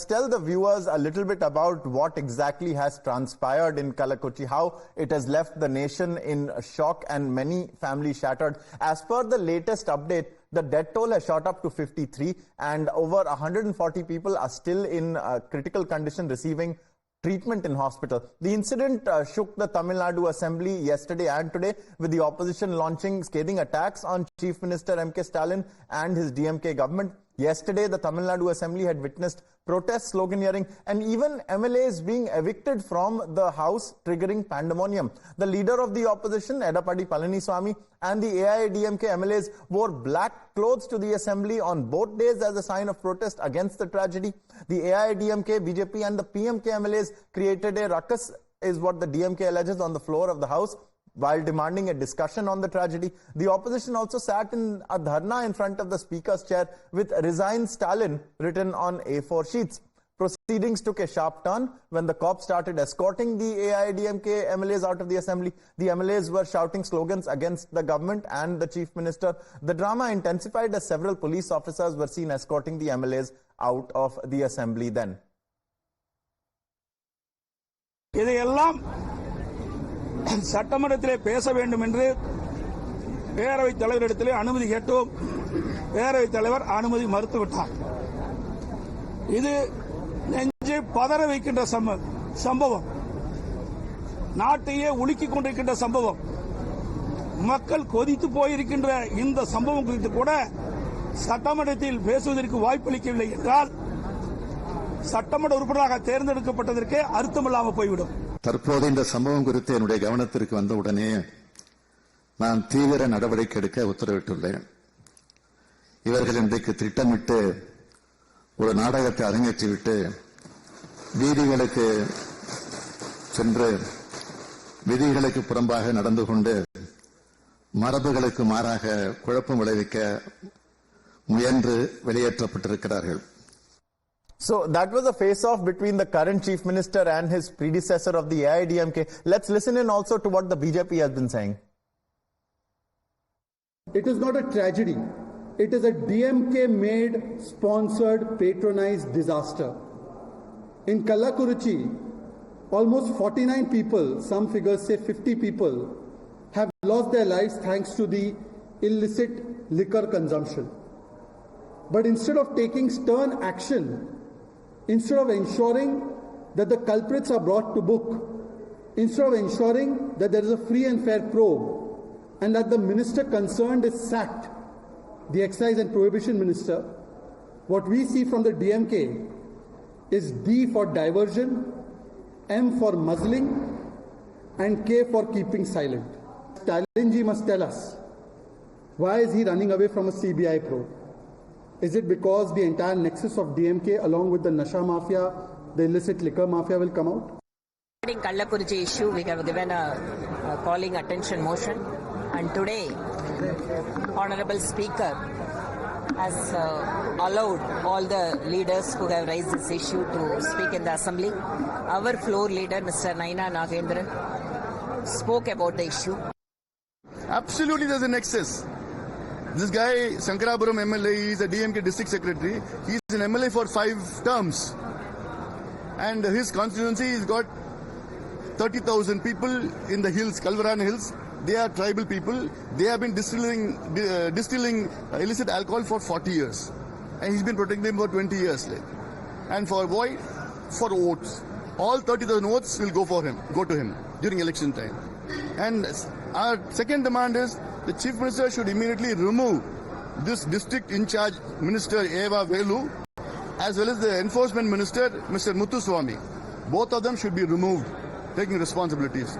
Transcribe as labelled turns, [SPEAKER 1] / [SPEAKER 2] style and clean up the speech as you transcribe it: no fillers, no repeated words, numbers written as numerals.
[SPEAKER 1] let's tell the viewers a little bit about what exactly has transpired in Kalakuchi, how it has left the nation in shock and many families shattered. As per the latest update, the death toll has shot up to 53 and over 140 people are still in critical condition receiving treatment in hospital. The incident shook the Tamil Nadu Assembly yesterday and today, with the opposition launching scathing attacks on Chief Minister M.K. Stalin and his DMK government. Yesterday, the Tamil Nadu Assembly had witnessed protests, sloganeering, and even MLAs being evicted from the house, triggering pandemonium. The leader of the opposition, Edappadi Palaniswamy, and the AIADMK MLAs wore black clothes to the assembly on both days as a sign of protest against the tragedy. The AIADMK, BJP, and the PMK MLAs created a ruckus, is what the DMK alleges, on the floor of the house, while demanding a discussion on the tragedy. The opposition also sat in a dharna in front of the speaker's chair with "Resign Stalin" written on A4 sheets. Proceedings took a sharp turn when the cops started escorting the AIADMK MLAs out of the assembly. The MLAs were shouting slogans against the government and the chief minister. The drama intensified as several police officers were seen escorting the MLAs out of the assembly then.
[SPEAKER 2] சட்டமன்றத்திலே பேச வேண்டும் என்று பேரவைத் தலைவரிடத்திலே அனுமதி கேட்டோம். பேரவைத் தலைவர் அனுமதி மறுத்துவிட்டார். இது நெஞ்சை பதற வைக்கின்ற சம்பவம், நாட்டையே உலுக்கிக் கொண்டிருக்கின்ற சம்பவம். மக்கள் கொதித்து போயிருக்கின்ற இந்த சம்பவம் குறித்து கூட சட்டமன்றத்தில் பேசுவதற்கு வாய்ப்பளிக்கவில்லை என்றால் சட்டமன்ற உறுப்பினராக தேர்ந்தெடுக்கப்பட்டதற்கே அர்த்தமில்லாமல் போய்விடும்.
[SPEAKER 3] தற்போது இந்த சம்பவம் குறித்து என்னுடைய கவனத்திற்கு வந்தவுடனே நான் தீவிர நடவடிக்கை எடுக்க உத்தரவிட்டுள்ளேன். இவர்கள் இன்றைக்கு திட்டமிட்டு ஒரு நாடகத்தை அரங்கேற்றிவிட்டு வீதிகளுக்கு சென்று விதிகளுக்கு புறம்பாக நடந்து கொண்டு மரபுகளுக்கு மாறாக குழப்பம் விளைவிக்க முயன்று வெளியேற்றப்பட்டிருக்கிறார்கள்.
[SPEAKER 1] So that was a face-off between the current chief minister and his predecessor of the AIADMK. Let's listen in also to what the BJP has been saying.
[SPEAKER 4] It is not a tragedy. It is a DMK-made, sponsored, patronized disaster. In Kalakuruchi, almost 49 people, some figures say 50 people, have lost their lives thanks to the illicit liquor consumption. But instead of taking stern action, instead of ensuring that the culprits are brought to book, instead of ensuring that there is a free and fair probe, and that the minister concerned is sacked, the excise and prohibition minister, what we see from the DMK is D for diversion, M for muzzling, and K for keeping silent. Stalin ji must tell us, why is he running away from a CBI probe? Is it because the entire nexus of DMK along with the Nasha Mafia, the illicit liquor mafia will come out?
[SPEAKER 5] Regarding Kalakuruchi issue, we have given a calling attention motion, and today Honorable Speaker has allowed all the leaders who have raised this issue to speak in the Assembly. Our floor leader, Mr. Naina Nagendran, spoke about the issue.
[SPEAKER 6] Absolutely there's a nexus. This guy, Sankarapuram MLA, he is a DMK district secretary. He is an MLA for 5 terms. And his constituency has got 30,000 people in the hills, Kalvarana Hills. They are tribal people. They have been distilling illicit alcohol for 40 years. And he's been protecting them for 20 years. And for why? For votes. All 30,000 votes will go to him during election time. And our second demand is the Chief Minister should immediately remove this district in charge Minister Eva Velu as well as the Enforcement Minister Mr. Muthuswamy. Both of them should be removed, taking responsibilities.